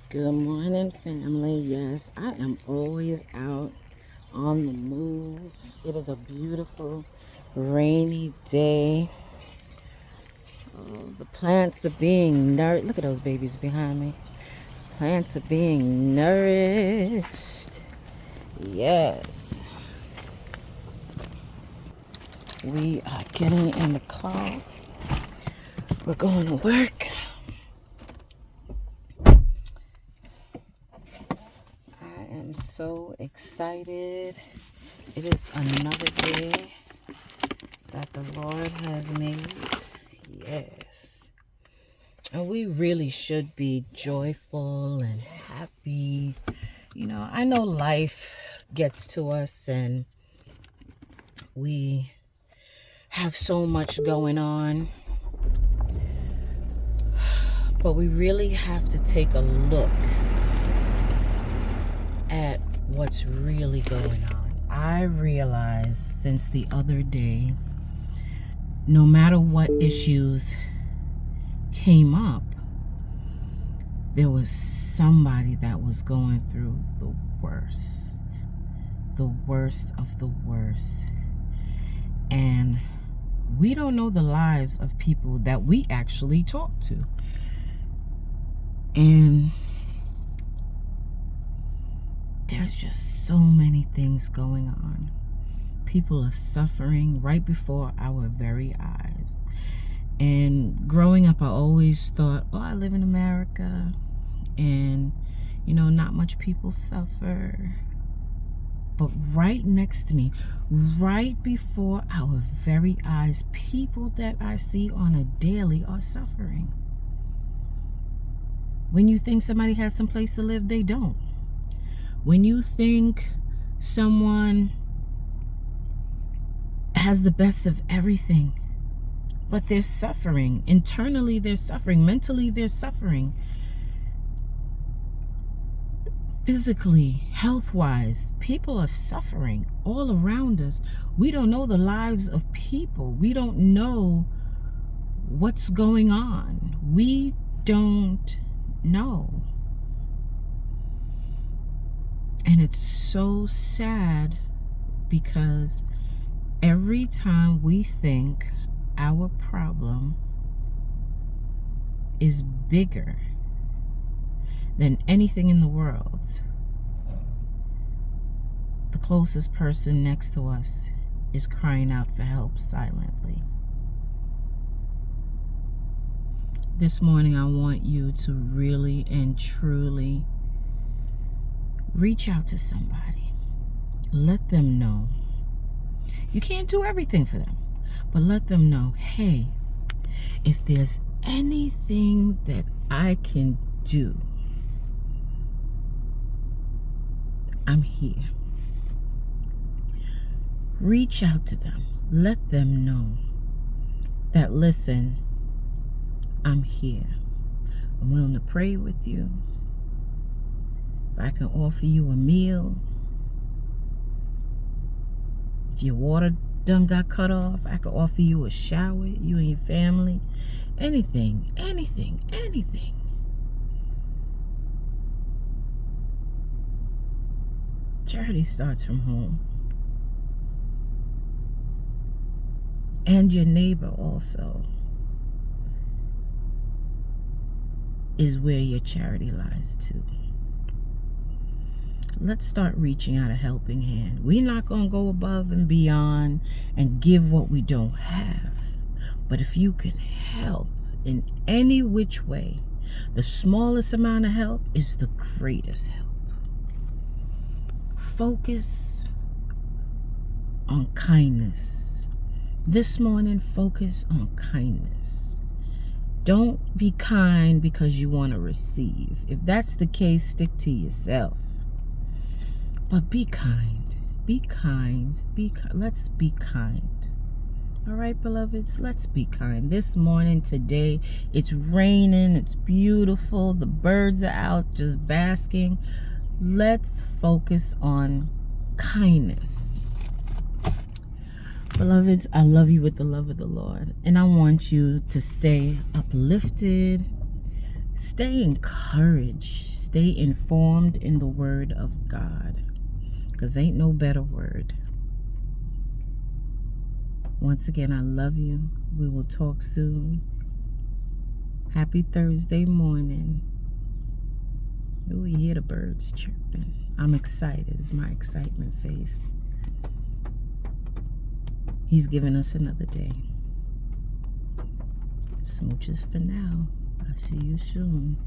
Good morning, family. Yes, I am always out on the move. It is a beautiful, rainy day. The plants are being nourished. Look at those babies behind me. Plants are being nourished. Yes. We are getting in the car. We're going to work. I am so excited. It is another day that the Lord has made. Yes. And we really should be joyful and happy. You know, I know life gets to us and we have so much going on. But we really have to take a look at what's really going on. I realized since the other day, no matter what issues came up, there was somebody that was going through the worst of the worst. And we don't know the lives of people that we actually talk to. And there's just so many things going on. People are suffering right before our very eyes. And growing up, I always thought, oh, I live in America and, you know, not much people suffer. But right next to me, right before our very eyes, people that I see on a daily are suffering. When you think somebody has some place to live, they don't. When you think someone has the best of everything, but they're suffering. Internally, they're suffering. Mentally, they're suffering. Physically, health-wise, people are suffering all around us. We don't know the lives of people. We don't know what's going on. We don't know. And it's so sad because every time we think our problem is bigger than anything in the world, the closest person next to us is crying out for help silently. This morning, I want you to really and truly reach out to somebody. Let them know. You can't do everything for them, but let them know, hey, if there's anything that I can do, I'm here. Reach out to them. Let them know that, listen, I'm here. I'm willing to pray with you. If I can offer you a meal, if your water done got cut off, I could offer you a shower, you and your family. Anything. Charity starts from home. And your neighbor also is where your charity lies too. Let's start reaching out a helping hand. We're not going to go above and beyond and give what we don't have. But if you can help in any which way, the smallest amount of help is the greatest help. Focus on kindness. This morning, focus on kindness. Don't be kind because you want to receive. If that's the case, stick to yourself. But be kind. Be kind. Let's be kind. All right, beloveds, let's be kind. This morning, today, it's raining. It's beautiful. The birds are out just basking. Let's focus on kindness. Beloveds, I love you with the love of the Lord. And I want you to stay uplifted. Stay encouraged. Stay informed in the word of God, because ain't no better word. Once again, I love you. We will talk soon. Happy Thursday morning. Oh, you hear the birds chirping. I'm excited. It's my excitement face. He's given us another day. Smooches for now. I'll see you soon.